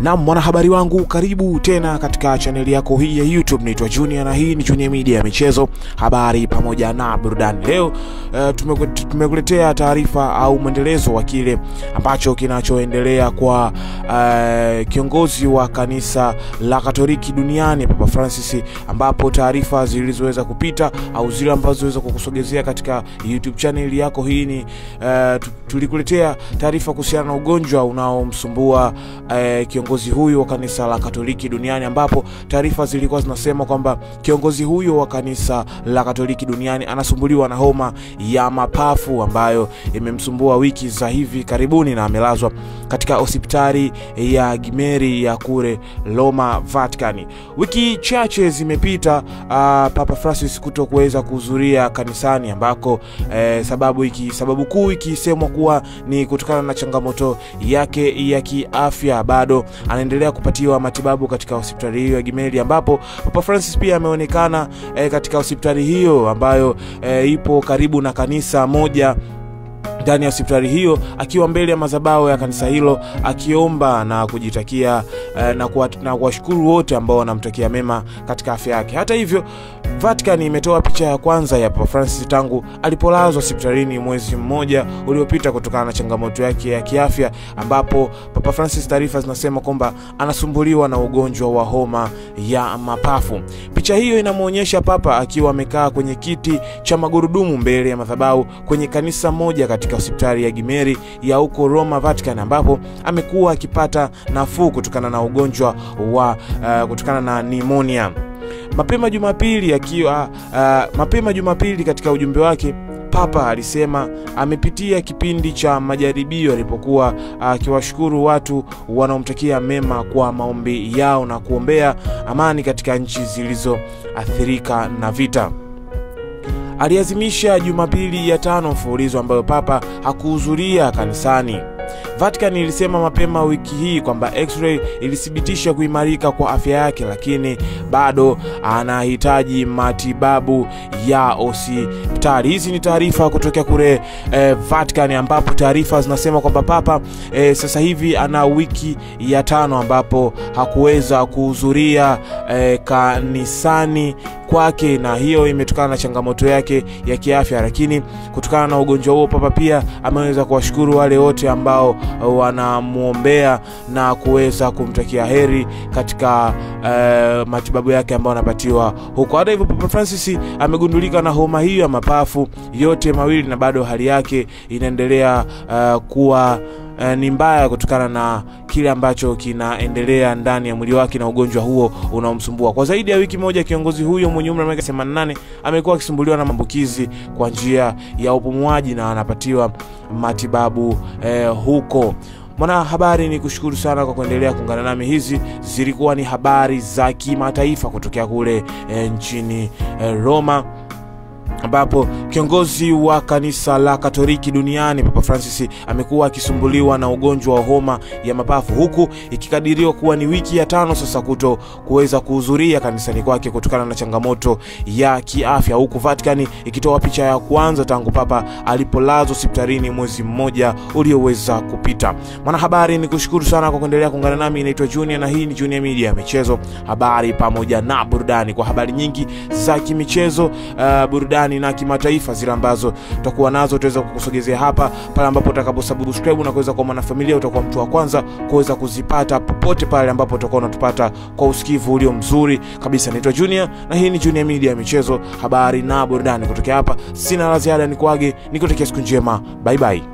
Na mwanahabari wangu, karibu tena katika chaneli yako hii ya YouTube. Naitwa Junior na hii ni Junior Media ya michezo, habari pamoja na burudani. Leo tumekuletea taarifa au mwendelezo wa kile ambacho kinachoendelea kwa kiongozi wa kanisa la Katoliki duniani Papa Francis, ambapo taarifa zilizoweza kupita au zile ambazo ziliweza kukusogezea katika YouTube channel yako hii ni tulikuletea taarifa kuhusiana na ugonjwa unaomsumbua kiongozi huyu wa kanisa la Katoliki duniani, ambapo taarifa zilikuwa zinasema kwamba kiongozi huyu wa kanisa la Katoliki duniani anasumbuliwa na homa ya mapafu ambayo imemsumbua wiki za hivi karibuni, na amelazwa katika hospitali ya Gemelli ya kule Roma, Vatican. Wiki chache zimepita Papa Francis kutokuweza kuhudhuria kanisani, ambako sababu kuu ikisemwa kuwa ni kutokana na changamoto yake ya kiafya. Bado anaendelea kupatiwa matibabu katika hospitali hiyo ya Gemelli, ambapo Papa Francis pia ameonekana katika hospitali hiyo ambayo ipo karibu na kanisa moja ndani ya hospitali hiyo, akiwa mbele ya madhabahu ya kanisa hilo akiomba na kujitakia na kuwashukuru wote ambao wanamtakia mema katika afya yake. Hata hivyo, Vatican imetoa picha ya kwanza ya Papa Francis tangu alipolazwa hospitalini mwezi mmoja uliopita kutokana na changamoto yake ya kiafya, ambapo Papa Francis, taarifa zinasema kwamba anasumbuliwa na ugonjwa wa homa ya mapafu. Picha hiyo inamuonyesha Papa akiwa amekaa kwenye kiti cha magurudumu mbele ya madhabahu kwenye kanisa moja katika hospitali ya Gemelli ya huko Roma, Vatican, ambapo amekuwa akipata nafuu kutokana na ugonjwa wa kutokana na pneumonia. Mapema Jumapili katika ujumbe wake, Papa alisema amepitia kipindi cha majaribio alipokuwa akiwashukuru watu wanaomtakia mema kwa maombi yao na kuombea amani katika nchi zilizoathirika na vita. Aliazimisha Jumapili ya 5 mfululizo ambayo Papa hakuhudhuria kanisani. Vatican ilisema mapema wiki hii kwamba X-ray ilithibitisha kuimarika kwa afya yake, lakini bado anahitaji matibabu ya hospitali. Hizi ni taarifa kutoka kule Vatican, ambapo taarifa zinasema kwamba Papa sasa hivi ana wiki ya 5 ambapo hakuweza kuhudhuria kanisani kwake, na hiyo imetokana na changamoto yake ya kiafya. Lakini kutokana na ugonjwa huo, Papa pia ameweza kuwashukuru wale wote ambao wanamuombea na kuweza kumtakia heri katika matibabu yake ambayo anapatiwa huko. Hata hivyo, Papa Francis amegundulika na homa hiyo ya mapafu yote mawili, na bado hali yake inaendelea kuwa ni mbaya kutokana na kile ambacho kinaendelea ndani ya mwili wake na ugonjwa huo unaomsumbua. Kwa zaidi ya wiki moja, kiongozi huyo mwenye umri wa miaka 88 amekuwa akisumbuliwa na maambukizi kwa njia ya upumuaji na anapatiwa matibabu huko. Mwanahabari, ni kushukuru sana kwa kuendelea kuungana nami. Hizi zilikuwa ni habari za kimataifa kutokea kule nchini Roma, ambapo kiongozi wa kanisa la Katoliki duniani Papa Francis amekuwa akisumbuliwa na ugonjwa wa homa ya mapafu, huku ikikadiriwa kuwa ni wiki ya 5 sasa kuweza kuhudhuria kanisani kwake kutokana na changamoto ya kiafya, huku Vatican ikitoa picha ya kwanza tangu Papa alipolazwa hospitalini mwezi mmoja ulioweza kupita. Mwanahabari, ni kushukuru sana kwa kuendelea kuungana nami. Inaitwa Junior na hii ni Junior Media ya michezo, habari pamoja na burudani. Kwa habari nyingi za kimichezo, burudani na kimataifa, zile ambazo tutakuwa nazo tutaweza kukusogezea hapa pale ambapo utakaposubscribe na kuweza kuwa mwanafamilia, utakuwa mtu wa kwanza kuweza kuzipata popote pale ambapo utakuwa unatupata kwa usikivu ulio mzuri kabisa. Naitwa Junior na hii ni Junior Media ya michezo, habari na burudani. Kutoka hapa sina la ziada, nikuage nikutakia siku njema. Bye bye.